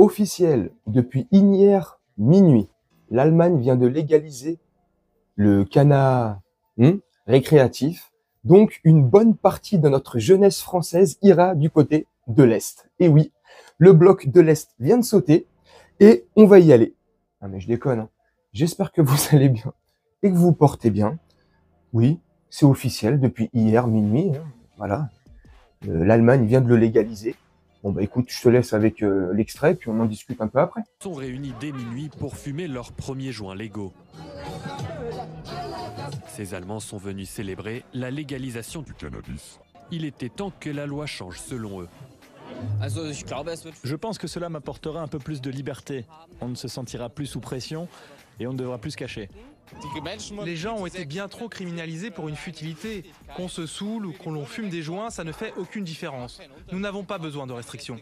Officiel, depuis hier minuit, l'Allemagne vient de légaliser le cannabis récréatif. Donc, une bonne partie de notre jeunesse française ira du côté de l'Est. Et oui, le bloc de l'Est vient de sauter et on va y aller. Ah mais je déconne, hein. J'espère que vous allez bien et que vous portez bien. Oui, c'est officiel depuis hier minuit. Hein. Voilà, l'Allemagne vient de le légaliser. Bon bah écoute, je te laisse avec l'extrait, puis on en discute un peu après. Ils sont réunis dès minuit pour fumer leurs premiers joints légaux. Ces Allemands sont venus célébrer la légalisation du cannabis. Il était temps que la loi change selon eux. Je pense que cela m'apportera un peu plus de liberté. On ne se sentira plus sous pression et on ne devra plus se cacher. Les gens ont été bien trop criminalisés pour une futilité. Qu'on se saoule ou qu'on fume des joints, ça ne fait aucune différence. Nous n'avons pas besoin de restrictions.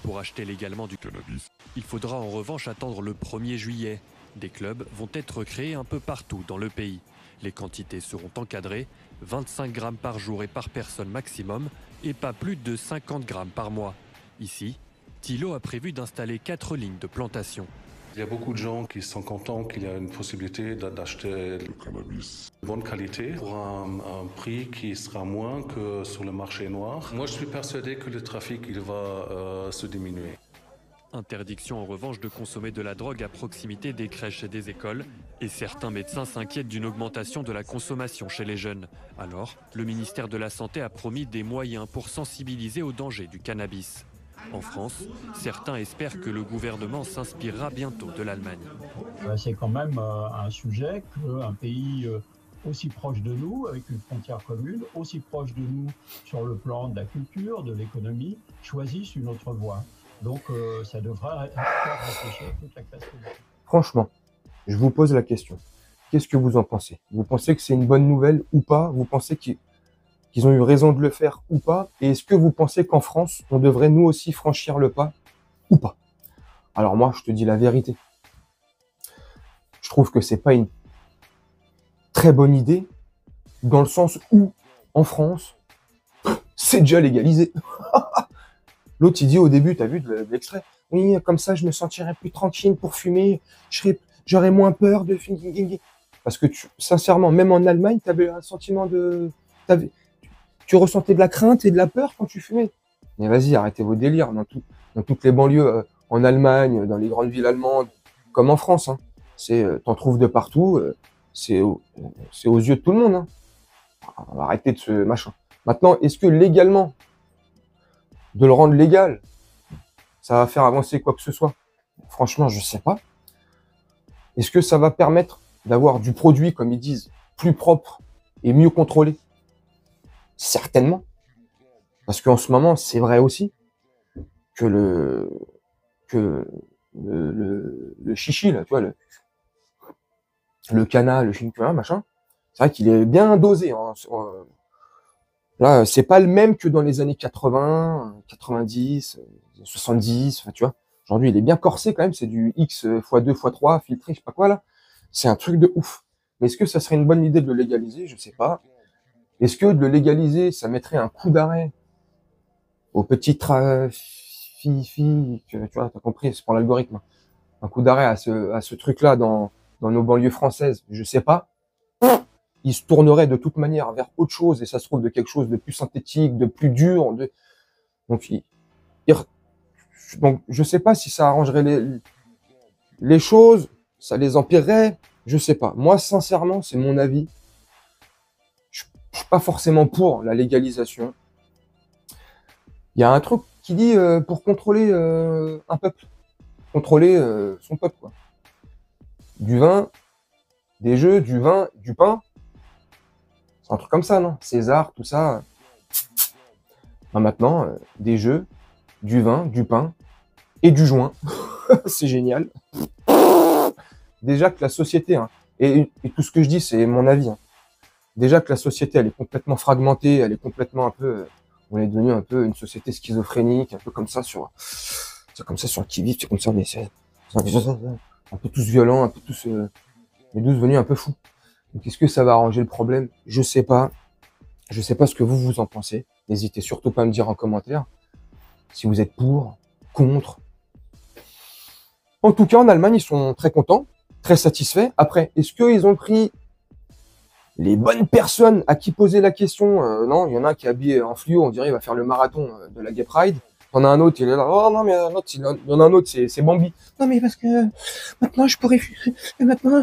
Pour acheter légalement du cannabis, il faudra en revanche attendre le 1er juillet. Des clubs vont être créés un peu partout dans le pays. Les quantités seront encadrées, 25 grammes par jour et par personne maximum, et pas plus de 50 grammes par mois. Ici, Thilo a prévu d'installer 4 lignes de plantation. Il y a beaucoup de gens qui sont contents qu'il y a une possibilité d'acheter le cannabis de bonne qualité pour un prix qui sera moins que sur le marché noir. Moi, je suis persuadé que le trafic il va se diminuer. Interdiction en revanche de consommer de la drogue à proximité des crèches et des écoles. Et certains médecins s'inquiètent d'une augmentation de la consommation chez les jeunes. Alors, le ministère de la Santé a promis des moyens pour sensibiliser au danger du cannabis. En France, certains espèrent que le gouvernement s'inspirera bientôt de l'Allemagne. C'est quand même un sujet qu'un pays aussi proche de nous, avec une frontière commune, aussi proche de nous sur le plan de la culture, de l'économie, choisisse une autre voie. Donc ça devrait faire réfléchir toute la classe politique. Franchement, je vous pose la question. Qu'est-ce que vous en pensez? Vous pensez que c'est une bonne nouvelle ou pas? Vous pensez qu'ils ont eu raison de le faire ou pas? Et est-ce que vous pensez qu'en France, on devrait nous aussi franchir le pas ou pas? Alors moi, je te dis la vérité. Je trouve que c'est pas une très bonne idée, dans le sens où, en France, c'est déjà légalisé. L'autre, il dit au début, t'as vu de l'extrait? Oui, comme ça, je me sentirais plus tranquille pour fumer, j'aurais moins peur de fumer. Parce que sincèrement, même en Allemagne, t'avais un sentiment tu ressentais de la crainte et de la peur quand tu fumais. Mais vas-y, arrêtez vos délires. Dans toutes les banlieues, en Allemagne, dans les grandes villes allemandes, comme en France, hein. T'en trouves de partout. C'est aux yeux de tout le monde. Hein. On va arrêter de ce machin. Maintenant, est-ce que légalement, de le rendre légal, ça va faire avancer quoi que ce soit? Franchement, je sais pas. Est-ce que ça va permettre d'avoir du produit, comme ils disent, plus propre et mieux contrôlé? Certainement. Parce qu'en ce moment, c'est vrai aussi que le chichi, là, tu vois, le canna, le chimique, machin, c'est vrai qu'il est bien dosé. Hein. Là, c'est pas le même que dans les années 80, 90, 70, enfin, tu vois. Aujourd'hui, il est bien corsé quand même, c'est du X x2 x3 filtré, je sais pas quoi, là. C'est un truc de ouf. Mais est-ce que ça serait une bonne idée de le légaliser? Je sais pas. Est-ce que de le légaliser, ça mettrait un coup d'arrêt aux petits trafics, tu vois, t'as compris, c'est pour l'algorithme. Un coup d'arrêt à ce truc-là dans nos banlieues françaises, je sais pas. Il se tournerait de toute manière vers autre chose et ça se trouve de quelque chose de plus synthétique, de plus dur. Donc je sais pas si ça arrangerait les choses, ça les empirerait, je sais pas. Moi, sincèrement, c'est mon avis. Je suis pas forcément pour la légalisation. Il y a un truc qui dit pour contrôler un peuple, contrôler son peuple, quoi. Du vin, des jeux, du vin, du pain. C'est un truc comme ça, non? César, tout ça. Ben maintenant, des jeux, du vin, du pain et du joint. C'est génial. Déjà que la société, hein, et tout ce que je dis, c'est mon avis. Hein. Déjà que la société, elle est complètement fragmentée, elle est complètement un peu... on est devenu un peu une société schizophrénique, un peu comme ça sur le qui-vive, c'est comme ça, mais c'est un peu tous violents, un peu tous... on est tous devenus un peu fous. Donc, est-ce que ça va arranger le problème? Je sais pas. Je sais pas ce que vous en pensez. N'hésitez surtout pas à me dire en commentaire si vous êtes pour, contre, En tout cas, en Allemagne, ils sont très contents, très satisfaits. Après, est-ce qu'ils ont pris les bonnes personnes à qui poser la question? Non, il y en a un qui est habillé en fluo, on dirait il va faire le marathon de la Gay Pride. On a un autre, il est là, oh non, mais un autre, il y en a un autre, c'est Bambi. Non, mais parce que maintenant, je pourrais... Et maintenant...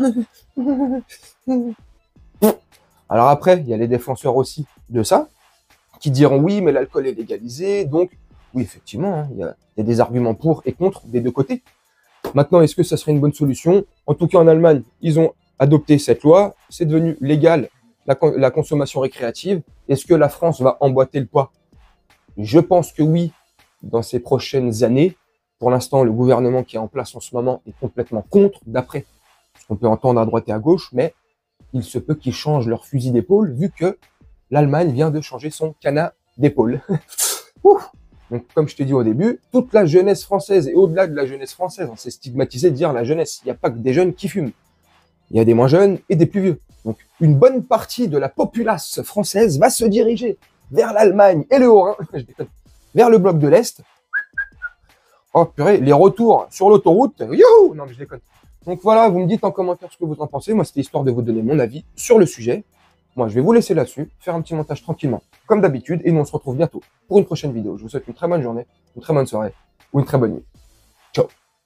Alors après, il y a les défenseurs aussi de ça, qui diront oui, mais l'alcool est légalisé, donc oui, effectivement, hein, il y a des arguments pour et contre des deux côtés. Maintenant, est-ce que ça serait une bonne solution? En tout cas, en Allemagne, ils ont adopté cette loi, c'est devenu légal la consommation récréative. Est-ce que la France va emboîter le pas? Je pense que oui, dans ces prochaines années. Pour l'instant, le gouvernement qui est en place en ce moment est complètement contre, d'après ce qu'on peut entendre à droite et à gauche, mais il se peut qu'ils changent leur fusil d'épaule, vu que l'Allemagne vient de changer son canard d'épaule. Donc, comme je te dis au début, toute la jeunesse française, et au-delà de la jeunesse française, on s'est stigmatisé de dire la jeunesse. Il n'y a pas que des jeunes qui fument. Il y a des moins jeunes et des plus vieux. Donc, une bonne partie de la populace française va se diriger vers l'Allemagne et le Haut-Rhin, vers le bloc de l'Est. Oh purée, les retours sur l'autoroute, youhou! Non mais je déconne. Donc voilà, vous me dites en commentaire ce que vous en pensez. Moi, c'était histoire de vous donner mon avis sur le sujet. Moi, je vais vous laisser là-dessus, faire un petit montage tranquillement, comme d'habitude, et nous on se retrouve bientôt pour une prochaine vidéo. Je vous souhaite une très bonne journée, une très bonne soirée ou une très bonne nuit.